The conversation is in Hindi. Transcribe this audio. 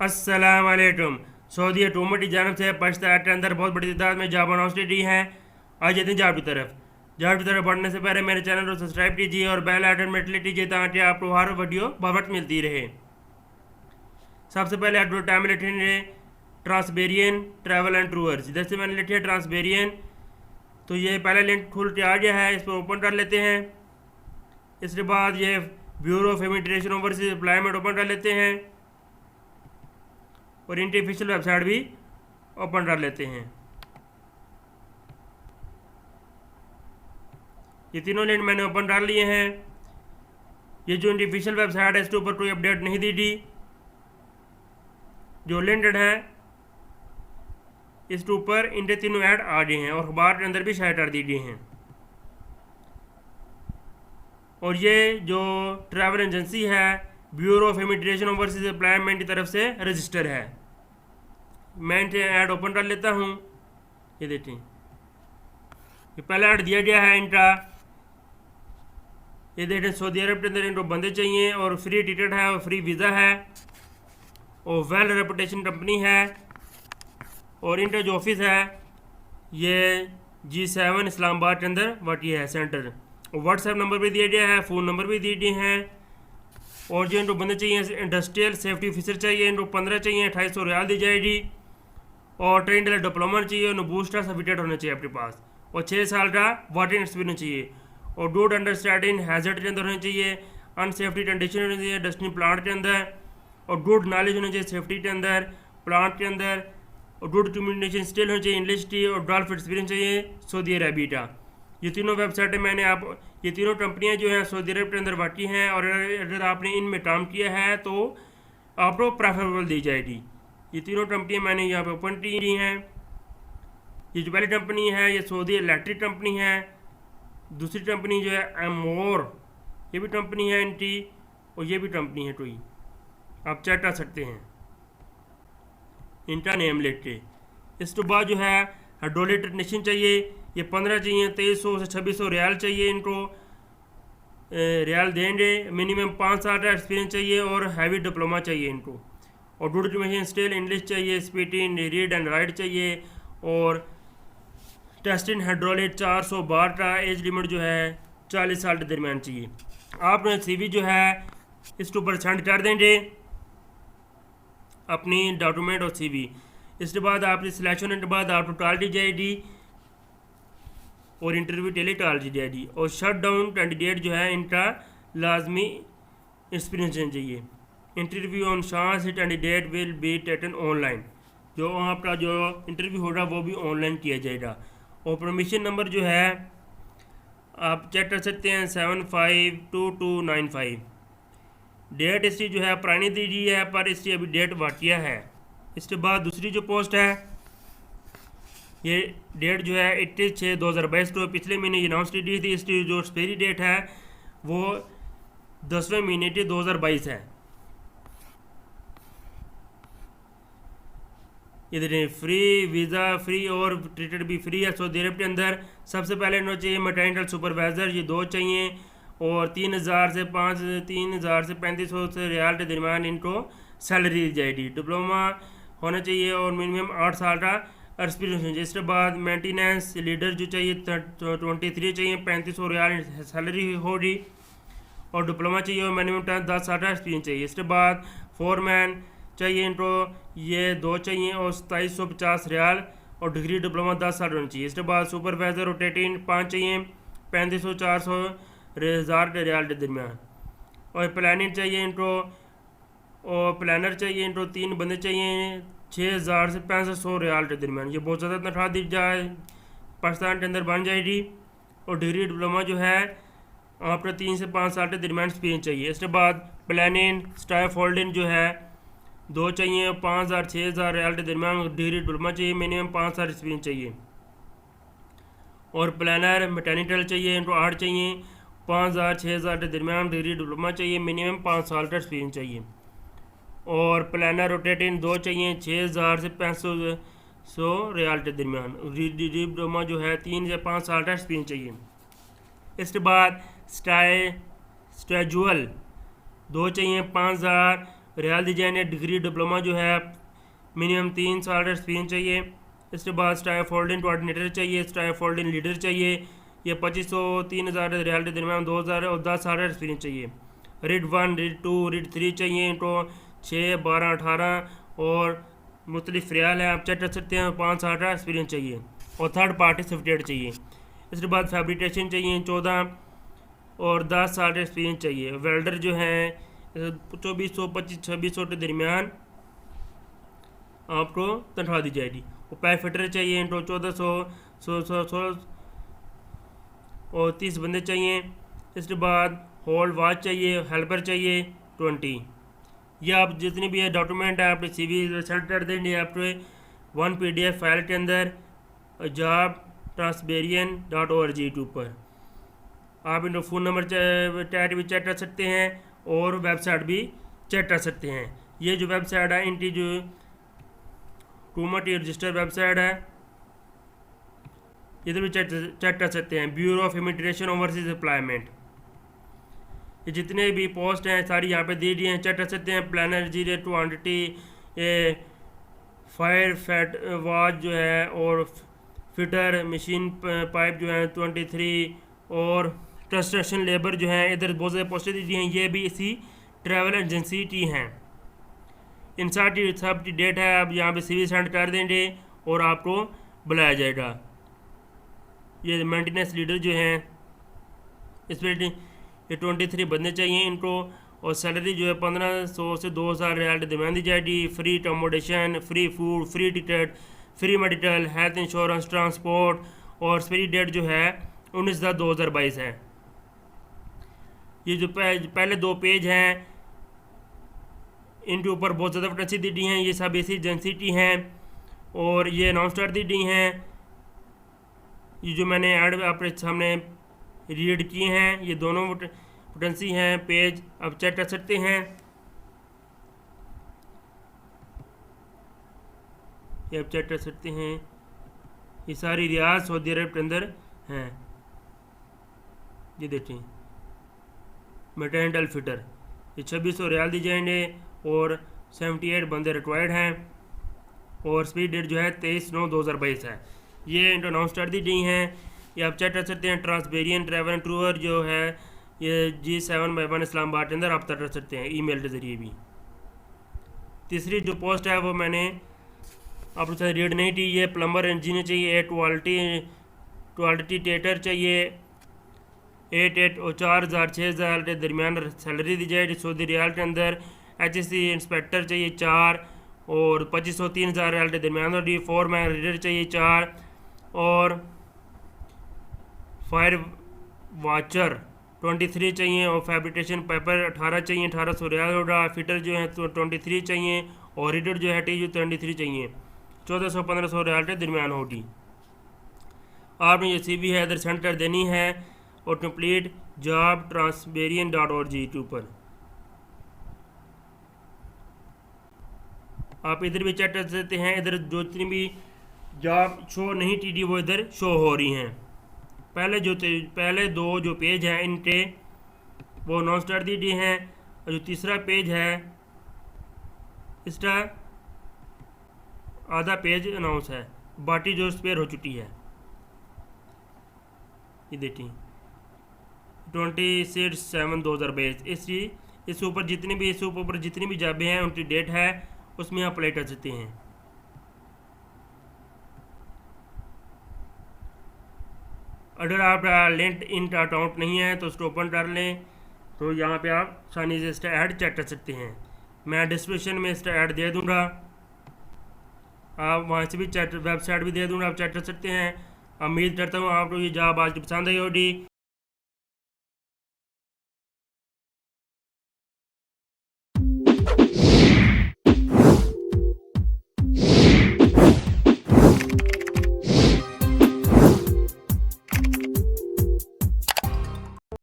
अस्सलाम वालेकुम। सऊदी हुकूमत की जानब से पाकिस्तान के अंदर बहुत बड़ी तादाद में जॉब अनाउंसमेंट हैं। आज जाते हैं जॉब की तरफ बढ़ने से पहले मेरे चैनल को सब्सक्राइब कीजिए और बेल आइकन में क्लिक कीजिए ताकि आपको हर वीडियो बवक्त मिलती रहे। सबसे पहले आप टाइम लिखेंगे ट्रांसबेरियन ट्रैवल एंड टूर्स। जैसे मैंने लिखे ट्रांसबेरियन, तो ये पहला लिंक खुल के आ गया है, इस पर ओपन कर लेते हैं। इसके बाद ये bureau of immigration overseas employment open कर लेते हैं और इनकी ऑफिशियल वेबसाइट भी ओपन कर लेते हैं। ये तीनों लिंक मैंने ओपन कर लिए हैं। ये जो इनकी ऑफिशियल वेबसाइट है इसके ऊपर कोई अपडेट नहीं दी थी। जो लिंक्ड है इसके ऊपर इनके तीनों ऐड आ गए हैं और अखबार के अंदर भी शायद कर दी गई हैं। और ये जो ट्रैवल एजेंसी है bureau of immigration overseas employment की तरफ से रजिस्टर है। मैं इनके ऐड ओपन कर लेता हूँ। ये देखें, ये पहला ऐड दिया गया है इनका। ये देखें, सऊदी अरब के अंदर इनको बंदे चाहिए और फ्री टिकट है और फ्री वीज़ा है और वेल रेपुटेशन कंपनी है। और इनका जो ऑफिस है ये G7 इस्लामाबाद के अंदर वाकई है सेंटर। और व्हाट्सएप नंबर भी दिया गया है, फ़ोन नंबर भी दिए गए हैं। और जो इनको बंदे चाहिए इंडस्ट्रियल सेफ्टी ऑफिसर चाहिए, इनको 15 चाहिए, 2800 रियाल दी जाएगी। और ट्रेन डीलर डिप्लोमा चाहिए और बूस्टर सर्टिफिकेट होना चाहिए अपने पास और 6 साल का वर्किंग एक्सपीरियंस चाहिए। और गुड अंडरस्टैंडिंग हैजर्ड के अंदर होना चाहिए, अनसेफ्टी कंडीशन होनी चाहिए डस्टिंग प्लांट के अंदर, और गुड नॉलेज होना चाहिए सेफ्टी के अंदर प्लांट के अंदर, और गुड कम्युनिकेशन स्किल होनी चाहिए इंग्लिश की, और गल्फ एक्सपीरियंस चाहिए सऊदी अरबिया का। ये तीनों वेबसाइटें ये तीनों कंपनियां जो हैं सऊदी अरब के अंदर वाकई हैं और अगर आपने इनमें काम किया है तो आपको प्रेफरेबल दी जाएगी। ये तीनों कंपनियां मैंने यहाँ पे ओपन की हैं। ये जो पहली कंपनी है ये सऊदी इलेक्ट्रिक कंपनी है। दूसरी कंपनी जो है एमोर, ये भी कंपनी है इनकी, और ये भी कंपनी है कोई, आप चेक कर सकते हैं इनका नेम लिख के। इसके बाद जो है हाइड्रोलिक टेक्नीशियन चाहिए, ये 15 चाहिए, 2300 से 2600 रियाल चाहिए इनको, रियाल देंगे। मिनिमम 5 साल का एक्सपीरियंस चाहिए और हैवी डिप्लोमा चाहिए इनको। और गुड कम्युनिकेशन स्किल इंग्लिश चाहिए, स्पीकिंग रीड एंड राइट चाहिए। और टेस्टिंग हाइड्रोलिक 400 बार का एज लिमिट जो है 40 साल के दरमियान चाहिए। आप CV जो है इसके ऊपर सेंड कर देंगे अपनी डॉक्यूमेंट और CV। इसके बाद आपकी सिलेक्शन के बाद आपको कॉल दी जाएगी और इंटरव्यू टेली कॉल दी जाएगी। और शट डाउन कैंडिडेट जो है इनका लाजमी एक्सपीरियंस चाहिए। Interview on chance candidate will be taken online, जो आपका जो इंटरव्यू होगा वो भी ऑनलाइन किया जाएगा। और परमिशन नंबर जो है आप चेक कर सकते हैं 752295। डेट इसकी जो है पुरानी दी गई है पर इसकी अभी डेट वाकिया है। इसके बाद दूसरी जो पोस्ट है ये डेट जो है 21/6/2022 को पिछले महीने ये अनाउंस की गई थी। इसकी जो एक्सपायरी डेट है वो 10वें महीने की 2022 है। इधर फ्री वीज़ा फ्री और टिकट भी फ्री है सऊदी अरब के अंदर। सबसे पहले इनको चाहिए मैकेनिकल सुपरवाइज़र, ये 2 चाहिए। और 3000 से 3500 से रियाल के दरमियान इनको सैलरी दी जाएगी। डिप्लोमा होना चाहिए और मिनिमम 8 साल का एक्सपीरियंस होना चाहिए। इसके बाद मेंटेनेंस लीडर जो चाहिए 23 चाहिए, 3500 रियाल सैलरी होगी। और डिप्लोमा चाहिए और मिनिमम 10 साल का एक्सपीरियंस चाहिए। इसके बाद फोरमैन चाहिए इनको, ये 2 चाहिए और 2750 रियाल और डिग्री डिप्लोमा 10 साल होनी चाहिए। इसके बाद सुपरवाइज़र रोटेटिंग 5 चाहिए, 3500-400 हज़ार के रियाल के दरमियान। और प्लानिंग चाहिए इनको, और प्लानर चाहिए इनको 3 बंदे चाहिए, 6000 से 6500 रियाल के दरमियान। ये बहुत ज़्यादा तनख्वाह दी जाए पाकिस्तान के अंदर बन जाएगी। और डिग्री डिप्लोमा जो है आपको 3 से 5 साल के दरमियान एक्सपीरियंस चाहिए। इसके बाद प्लानिंग स्टाफ होल्डिंग जो है 2 चाहिए, 5000-6000 रियाल के दरमियान डिग्री डिप्लोमा चाहिए, मिनिमम 5 साल एक्सपीरियंस चाहिए। और प्लानर मैकेनिकल चाहिए इनको 8 चाहिए, 5000-6000 के दरमियान डिग्री डिप्लोमा चाहिए, मिनिमम 5 साल का एक्सपीरियंस चाहिए। और प्लानर रोटेटिंग 2 चाहिए, 6000 से 500 रियाल के दरमियान। डिग्री डिप्लोमा जो है 3 से 5 साल का एक्सपीरियंस चाहिए। इसके बाद स्टैजुअल 2 चाहिए, 5000 रियाल दी जाएंगे। डिग्री डिप्लोमा जो है मिनिमम 3 साल एक्सपीरियंस चाहिए। इसके बाद स्टाफ फोल्डिंग कोऑर्डिनेटर चाहिए, स्टाफ फोल्डिंग लीडर चाहिए। ये 2500-3000 रियाल के दरमियान 2000 और 10 साल एक्सपीरियंस चाहिए। रीड 1, रीड 2, रीड 3 चाहिए तो 6, 12, 18 और मुख्तलिफ रियाल है, आप चेक कर सकते हैं। 5 साल का एक्सपीरियंस चाहिए और थर्ड पार्टी सर्टिफिकेट चाहिए। इसके बाद फैब्रिकेशन चाहिए 14 और 10 साल का एक्सपीरियंस चाहिए। वेल्डर जो है 2400, 2500 के दरमियान आपको तनख्वाह दी जाएगी। और पाइप फिटर चाहिए तो 1400 और 30 बंदे चाहिए। इसके बाद होल्ड वाच चाहिए, हेल्पर चाहिए 20। ये आप जितनी भी डॉक्यूमेंट है आपने CV सेंड कर देंगे आपके 1 PDF फाइल के अंदर job.transbarian.org के ऊपर। आप इनको फ़ोन नंबर टैग भी चेक कर सकते हैं और वेबसाइट भी चेक कर सकते हैं। ये जो वेबसाइट है इनकी जो हुकूमत रजिस्टर वेबसाइट है, इधर भी चेक कर सकते हैं। Bureau of immigration overseas employment, ये जितने भी पोस्ट हैं सारी यहाँ पे दी गई हैं, चेक कर सकते हैं। प्लानर 0-20, ये फायर फैट वाच जो है और फिटर मशीन पाइप जो है 23 और कंस्ट्रक्शन लेबर जो है इधर बहुत ज़्यादा पोस्टें दी हैं। ये भी इसी ट्रैवल एजेंसी की हैं। इन सब की डेट है, आप यहाँ पे CV सेंड कर देंगे और आपको बुलाया जाएगा। ये मेंटेनेंस लीडर जो हैं इस पर ये 23 बंदे चाहिए इनको और सैलरी जो है 1500 से 2000 रियाल के दरमियान दी जाएगी। Free accommodation, free food, free ticket, free medical, health insurance, transport और एक्सपायरी डेट जो है 19/10/2022 है। ये जो पहले 2 पेज हैं इनके ऊपर बहुत ज़्यादा वैकेंसी दी गई हैं। ये सब इसी एजेंसी की हैं और ये अनाउंस कर दी गई हैं। ये जो मैंने ऐड आपके सामने रीड किए हैं ये दोनों वैकेंसी हैं, पेज आप चेक कर सकते हैं। ये आप चेक कर सकते हैं। ये सारी रियाद सऊदी अरब के अंदर हैं। ये देखें मैटरनिटी फिटर, ये 2600 रियाल दी जाएंगे और 78 बंदे रिक्वायर्ड हैं और स्पीड डेट जो है 23/9/2022 है। ये अनाउंस कर दी गई हैं, ये आप चेक कर सकते हैं। ट्रांसबेरियन ट्रैवल टूर जो है ये G7/1 इस्लामाबाद के अंदर आप कर सकते हैं ईमेल के ज़रिए भी। तीसरी जो पोस्ट है वो मैंने आपके साथ रीड नहीं की। ये प्लम्बर इंजीनियर चाहिए, क्वालिटी टेटर चाहिए 8 और 4000-6000 के दरमियान सैलरी दी जाएगी सऊदी रियाल के अंदर। HSC इंस्पेक्टर चाहिए 4 और 2500-3000 रियाल के दरमियान होगी। फोरमैन रीडर चाहिए 4 और फायर वाचर 23 चाहिए और फैब्रिकेशन पेपर 18 चाहिए, 1800 रियाल होगा। फिटर जो है तो 23 चाहिए और रीडर जो है TU 23 चाहिए, 1400-1500 रियाल के दरमियान होगी। आपने ये CV है इधर सेंड कर देनी है और कंप्लीट job.transbarian.org के ऊपर। आप इधर भी चेक कर सकते हैं। इधर जो जितनी भी जॉब शो नहीं की थी वो इधर शो हो रही हैं। पहले 2 जो पेज हैं इनके वो अनाउंस कर दी गई हैं और जो तीसरा पेज है इसका आधा पेज अनाउंस है, बाकी जो स्पेयर हो चुकी है। ये देखिए 26/7/2022 इस ऊपर जितनी भी जॉबें हैं उनकी डेट है उसमें आप अप्लाई कर सकते हैं। अगर आप लिंक्ड इन का अकाउंट नहीं है तो उसको ओपन कर लें, तो यहाँ पे आप आसानी से इसका ऐड चेक कर सकते हैं। मैं डिस्क्रिप्शन में इसका ऐड दे दूँगा, आप वहाँ से भी वेबसाइट भी दे दूँगा, आप चेक कर सकते हैं। उम्मीद करता हूँ आपको ये जॉब आज की पसंद आई होगी।